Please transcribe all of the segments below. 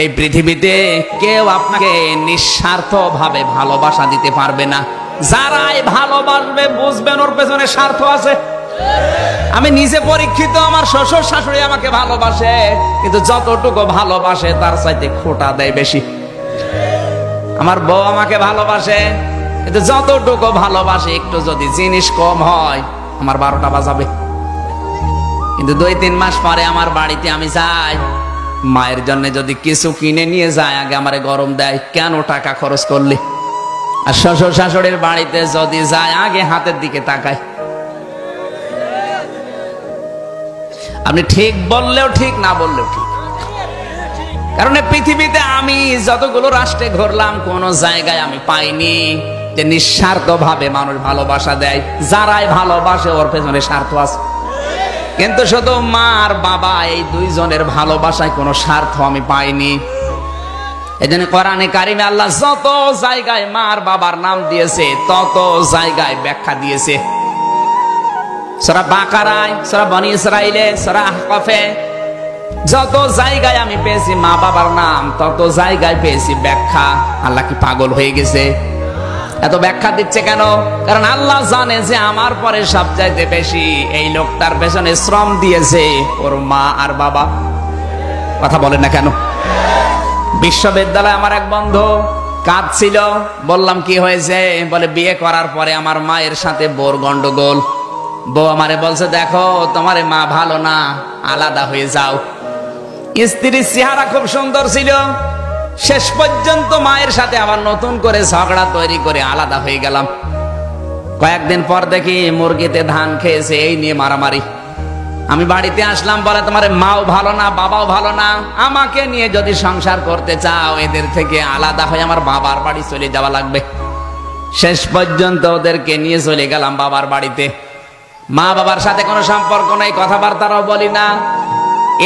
এই পৃথিবীতে কেউ আপনাকে নিঃস্বার্থ ভাবে ভালোবাসা দিতে পারবে না। যারাই ভালোবাসবে বুঝবেন ওর পেছনে স্বার্থ আছে। আমি নিজে পরীক্ষিত, আমার শ্বশুর শাশুড়ি আমাকে ভালোবাসে, কিন্তু যতটুকু ভালোবাসে তার চাইতে খোঁটা দেয় বেশি। আমার বউ আমাকে ভালোবাসে, কিন্তু যতটুকু ভালোবাসে একটু যদি জিনিস কম হয় আমার 12টা বাজাবে। কিন্তু 2-3 মাস পরে আমার বাড়িতে আমি যাই, মায়ের জন্য যদি কিছু কিনে নিয়ে যায় আগে আমারে গরম দেয়, কেন টাকা খরচ করলি? আর শ্বশুর শাশুড়ির বাড়িতে যদি যায় আগে হাতের দিকে তাকায়। আপনি ঠিক বললেও ঠিক, না বললেও ঠিক। কারণ পৃথিবীতে আমি যতগুলো রাষ্ট্রে ঘুরলাম কোন জায়গায় আমি পাইনি যে নিঃস্বার্থ ভাবে মানুষ ভালোবাসা দেয়। যারাই ভালোবাসে ওর পেছনে স্বার্থ আছে। কিন্তু শুধু মা আর বাবা এই দুইজনের ভালোবাসায় কোনো স্বার্থ আমি পাইনি। এজন্য কোরআনে কারিমে আল্লাহ যত জায়গায় মা আর বাবার নাম দিয়েছে তত জায়গায় ব্যাখ্যা দিয়েছে। সূরা বাকারায়, সূরা বনী ইসরাইলে, সূরা আহকাফে, যত জায়গায় আমি পেয়েছি মা বাবার নাম তত জায়গায় পেয়েছি ব্যাখ্যা। আল্লাহ কি পাগল হয়ে গেছে? এত ব্যাখ্যা দিচ্ছে কেন? কারণ আল্লাহ জানে যে আমার পরে সবচাইতে বেশি এই লোকটার পেছনে শ্রম দিয়েছে ওর মা আর বাবা। কথা বলেন না কেন? বিশ্ববিদ্যালয়ে আমার এক বন্ধু কাঁদছিল, বললাম কি হয়েছে? বলে বিয়ে করার পরে আমার মায়ের সাথে বোর গন্ডগোল। বউ আমারে বলছে দেখো তোমার মা ভালো না, আলাদা হয়ে যাও। স্ত্রীর চেহারা খুব সুন্দর ছিল, শেষ পর্যন্ত মায়ের সাথে আবার নতুন করে ঝগড়া তৈরি করে আলাদা হয়ে গেলাম। কয়েকদিন পর দেখি মুরগিতে ধান খেয়েছে, এই নিয়ে মারামারি। আমি বাড়িতে আসলাম, বলে তোমার মাও ভালো না, বাবাও ভালো না, আমাকে নিয়ে যদি সংসার করতে চাও এদের থেকে আলাদা হয়ে আমার বাবার বাড়ি চলে যাওয়া লাগবে। শেষ পর্যন্ত ওদেরকে নিয়ে চলে গেলাম বাবার বাড়িতে। মা বাবার সাথে কোনো সম্পর্ক নেই, কথাবার্তাও বলি না।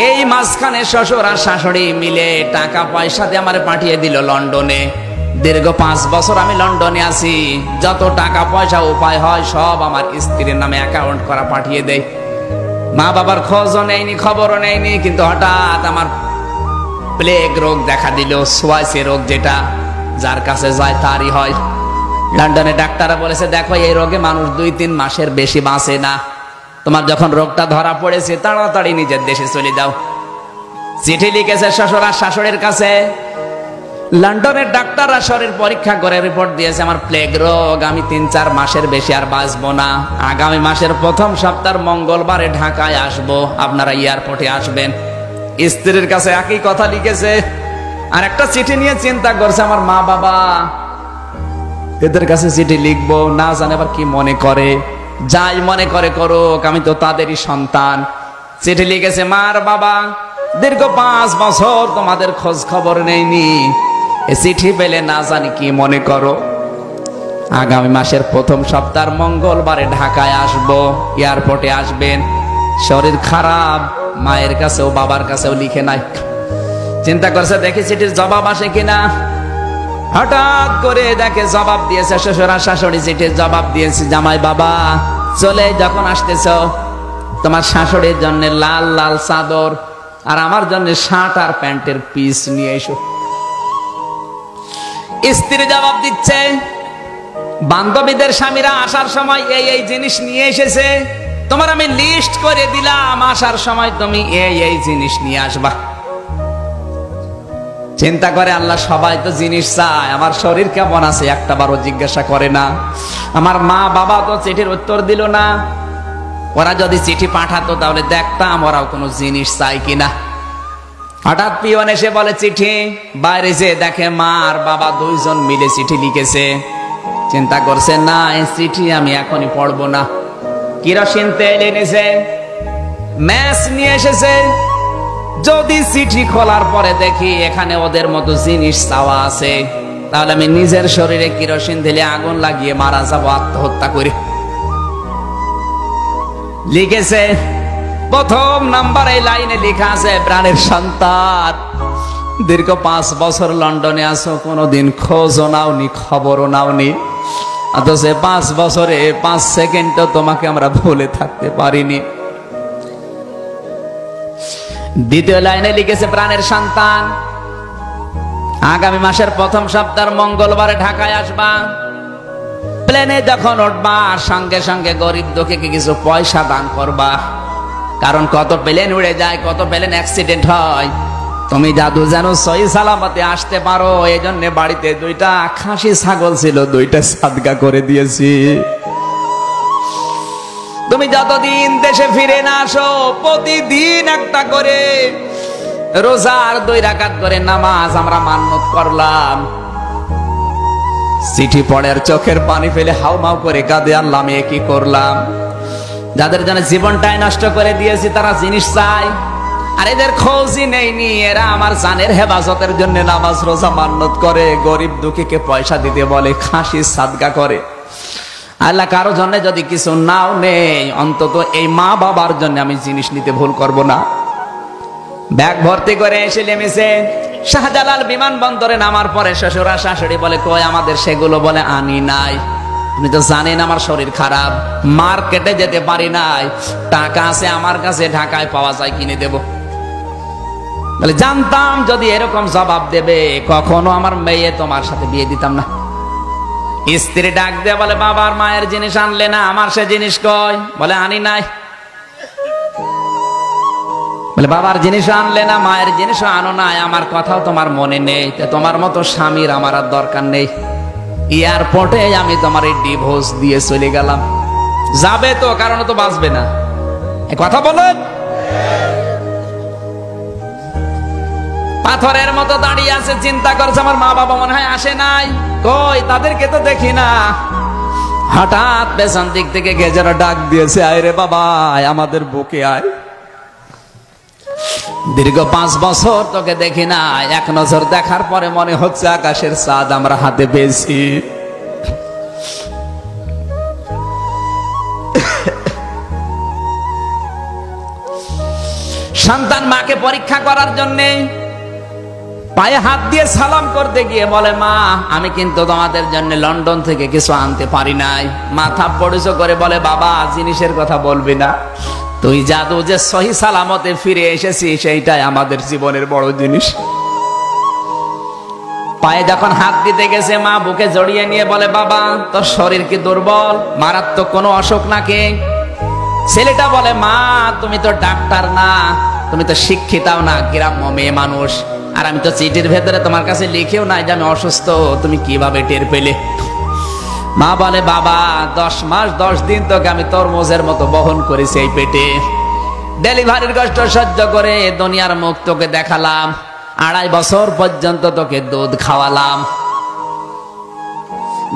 এই মাঝখানে শ্বশুর আর শাশুড়ি মিলে টাকা পয়সা দিয়ে আমার পাঠিয়ে দিল লন্ডনে। দীর্ঘ 5 বছর আমি লন্ডনে আছি, যত টাকা পয়সা উপায় হয় সব আমার স্ত্রীর নামে অ্যাকাউন্ট করা পাঠিয়ে দেয়। মা বাবার খোঁজও নেয়নি, খবরও নেয়নি। কিন্তু হঠাৎ আমার প্লেগ রোগ দেখা দিল, সোয়াইসি রোগ, যেটা যার কাছে যায় তারই হয়। লন্ডনে ডাক্তাররা বলেছে দেখো এই রোগে মানুষ 2-3 মাসের বেশি বাঁচে না। তোমার যখন রোগটা ধরা পড়েছে তাড়াতাড়ি নিজের দেশে চলে যাও। চিঠি লিখেছে শ্বশুর আর শাশুড়ির কাছে। লন্ডনের ডাক্তাররা শরীর পরীক্ষা করে রিপোর্ট দিয়েছে আমার প্লেগ রোগ, আমি 3-4 মাসের বেশি আর বাঁচবো না। আগামী মাসের প্রথম সপ্তাহের মঙ্গলবারে ঢাকায় আসবো, আপনারা এয়ারপোর্টে আসবেন। স্ত্রীর কাছে একই কথা লিখেছে। আর একটা চিঠি নিয়ে চিন্তা করছে আমার মা বাবা, এদের কাছে চিঠি লিখবো, না জানে আবার কি মনে করে। যাই মনে করে করুক, আমি তো তাদেরই সন্তান। চিঠি লিখেছে মার বাবা, দীর্ঘ 5 বছর তোমাদের খোঁজ খবর নেইনি, এ চিঠি পেলে না জানি কি মনে করো। আগামী মাসের প্রথম সপ্তাহের মঙ্গলবারে ঢাকায় আসবো, এয়ারপোর্টে আসবেন। শরীর খারাপ, মায়ের কাছেও বাবার কাছেও লিখে নাই। চিন্তা করছে দেখি চিঠির জবাব আসে কিনা। হঠাৎ করে দেখে জবাব দিয়েছে শ্বশুর আর শাশুড়ি। চিঠির জবাব দিয়েছে জামাই বাবা চলে যখন আসতেছ তোমার শাশুড়ির জন্য লাল লাল চাদর আর আমার জন্য শার্ট আর প্যান্টের পিস নিয়ে এসো। স্ত্রী জবাব দিচ্ছে বান্ধবীদের স্বামীরা আসার সময় এই এই জিনিস নিয়ে এসেছে, তোমার আমি লিস্ট করে দিলাম, আসার সময় তুমি এই এই জিনিস নিয়ে আসবা। চিন্তা করে আল্লাহ সবাই তো জিনিস চায়, আমার শরীর কেমন আছে একটা বারও জিজ্ঞাসা করে না। আমার মা বাবা তো চিঠির উত্তর দিল না। ওরা যদি চিঠি পাঠাতো তাহলে দেখতাম ওরাও কোনো জিনিস চাই কিনা। হঠাৎ পিয়ন এসে বলে চিঠি। বাইরে যে দেখে মা আর বাবা দুইজন মিলে চিঠি লিখেছে। চিন্তা করছে না এই চিঠি আমি এখনই পড়বো না। কেরোসিন তেল এনেছে, ম্যাচ নিয়ে এসেছে। যদি চিঠি খোলার পরে দেখি এখানে ওদের মতো জিনিস চাওয়া আছে, তাহলে আমি নিজের শরীরে কেরোসিন ঢেলে আগুন লাগিয়ে মারা যাবো আত্মহত্যা করে। লিখেছে প্রথম নাম্বার এই লাইনে লেখা আছে প্রাণের সন্তান, দীর্ঘ 5 বছর লন্ডনে আছো, কোনোদিন খোঁজও নাওনি, খবরও নাওনি, অথচ 5 বছরে 5 সেকেন্ডও তোমাকে আমরা ভুলে থাকতে পারিনি। দ্বিতীয় লাইনে লিখেছে প্রাণের সন্তান, আগামী মাসের প্রথম সপ্তাহের মঙ্গলবারে ঢাকায় আসবা। প্লেনে যখন উঠবা সঙ্গে সঙ্গে গরিব দুঃখীকে কিছু পয়সা দান করবা। কারণ কত প্লেন উড়ে যায়, কত প্লেন অ্যাক্সিডেন্ট হয়। তুমি জাদু যেন সহি সালামতে আসতে পারো, এই জন্য বাড়িতে 2টা খাসি ছাগল ছিল, 2টা সাদগা করে দিয়েছি। তুমি যতদিন দেশে ফিরে না আসো প্রতিদিন একটা করে রোজার 2 রাকাত করে নামাজ আমরা মান্নত করলাম। চিঠি পড়ার চোখের পানি ফেলে হাউমাউ করে কাঁদে, আল্লাহ আমি কি করলাম। যাদের জন্য জীবনটাই নষ্ট করে দিয়েছি তারা জিনিস চায়, আর এদের খোঁজই নেইনি। এরা আমার জানের হেফাজতের জন্য নামাজ রোজা মান্নত করে, গরিব দুঃখীকে পয়সা দিতে বলে, খাসি সাদগা করে। আল্লাহ কারো জন্য যদি কিছু নাও নেই, অন্তত এই মা বাবার জন্য আমি জিনিস নিতে ভুল করব না। ব্যাগ ভর্তি করে এসে নেমেছে শাহজালাল বিমানবন্দরে। নামার পরে শ্বশুরা শাশুড়ি বলে কই আমাদের সেগুলো, বলে আনি নাই। আপনি তো জানেন আমার শরীর খারাপ, মার্কেটে যেতে পারি নাই, টাকা আছে আমার কাছে, ঢাকায় পাওয়া যায় কিনে দেব। বলে জানতাম যদি এরকম জবাব দেবে কখনো আমার মেয়ে তোমার সাথে বিয়ে দিতাম না। স্ত্রী ডাক দিয়ে বলে বাবার মায়ের জিনিস আনলে না, আমার সে জিনিস কই? বলে আনি নাই। বলে বাবার জিনিস আনলে না, মায়ের জিনিসও আনো নাই, আমার কথাও তোমার মনে নেই। তোমার মতো স্বামীর আমার আর দরকার নেই। এয়ারপোর্টে আমি তোমার এই ডিভোর্স দিয়ে চলে গেলাম। যাবে তো, কারণ তো বাঁচবে না। কথা বলেন। পাথরের মতো দাঁড়িয়ে আছে, চিন্তা করছে আমার মা বাবা মনে হয় আসে নাই, কই তাদেরকে তো দেখি না। হঠাৎ পেছন দিক থেকে গেজারা ডাক দিয়েছে, আয় রে বাবা আমাদের বুকে আয়। দীর্ঘ 5 বছর তোকে দেখি না, এক নজর দেখার পরে মনে হচ্ছে আকাশের চাঁদ আমরা হাতে পেয়েছি। সন্তান মাকে পরীক্ষা করার জন্যে পায়ে হাত দিয়ে সালাম করতে গিয়ে বলে মা আমি কিন্তু তোমাদের জন্য লন্ডন থেকে কিছু আনতে পারি নাই। মাথা পড়েছো করে বলে বাবা জিনিসের কথা বলবি না, তুই জাদু যে সহি সালামতে ফিরে এসেছিস সেইটাই আমাদের জীবনের বড় জিনিস। পায়ে যখন হাত দিতে গেছে মা বুকে জড়িয়ে নিয়ে বলে বাবা তোর শরীর কি দুর্বল, মারাত্মক কোনো অসুখ নাকি? ছেলেটা বলে মা তুমি তো ডাক্তার না, তুমি তো শিক্ষিতাও না, গ্রাম্য মেয়ে মানুষ, আর আমি তো চিঠির ভেতরে তোমার কাছে লিখেও নাই যে আমি অসুস্থ, তুমি কিভাবে টের পেলে? মা বলে বাবা 10 মাস 10 দিন তোকে আমি তরমুজের মতো বহন করেছি এই পেটে, ডেলিভারির কষ্ট সহ্য করে দুনিয়ার মুখ তোকে দেখালাম, 2.5 বছর পর্যন্ত তোকে দুধ খাওয়ালাম,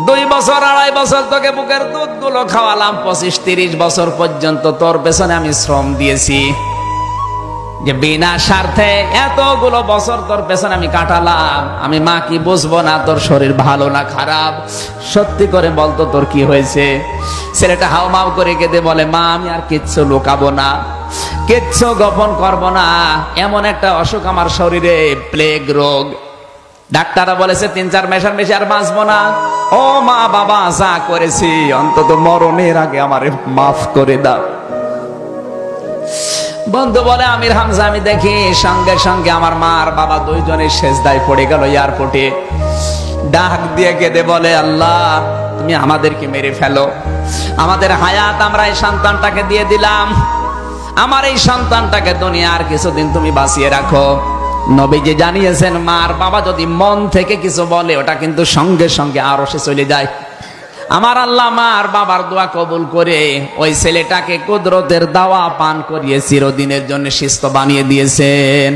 2 বছর 2.5 বছর তোকে বুকের দুধ গুলো খাওয়ালাম, 25-30 বছর পর্যন্ত তোর পেছনে আমি শ্রম দিয়েছি, যে বিনা স্বার্থে এতগুলো বছর তোর পেছনে আমি কাটালাম, আমি মা কি বুঝবো না তোর শরীর ভালো না খারাপ? সত্যি করে বলতো তোর কি হয়েছে? ছেলেটা হাউমাউ করে কেঁদে বলে মা আমি আর কিচ্ছু লুকাবো না, কিচ্ছু গোপন করব না, এমন একটা অসুখ আমার শরীরে, প্লেগ রোগ, ডাক্তাররা বলেছে 3-4 মাসের বেশি আর বাঁচবো না। ও মা বাবা যা করেছি অন্তত মরণের আগে আমারে মাফ করে দাও। বন্ধু বলে আমির হামজা আমি দেখি সঙ্গে সঙ্গে আমার মা আর বাবা দুইজনের সেজদায় পড়ে গেল এয়ারপোর্টে, ডাক দিয়ে কেঁদে বলে আল্লাহ তুমি আমাদেরকে মেরে ফেলো, আমাদের হায়াত আমরা এই সন্তানটাকে দিয়ে দিলাম, আমার এই সন্তানটাকে দুনিয়ার কিছুদিন তুমি বাঁচিয়ে রাখো। নবীজি জানিয়েছেন মার বাবা যদি মন থেকে কিছু বলে ওটা কিন্তু সঙ্গে সঙ্গে আরশে চলে যায়। আমার আল্লাহ মার বাবার দোয়া কবুল করে ওই ছেলেটাকে কুদরতের দাওয়া পান করিয়ে চিরদিনের জন্য সুস্থ বানিয়ে দিয়েছেন।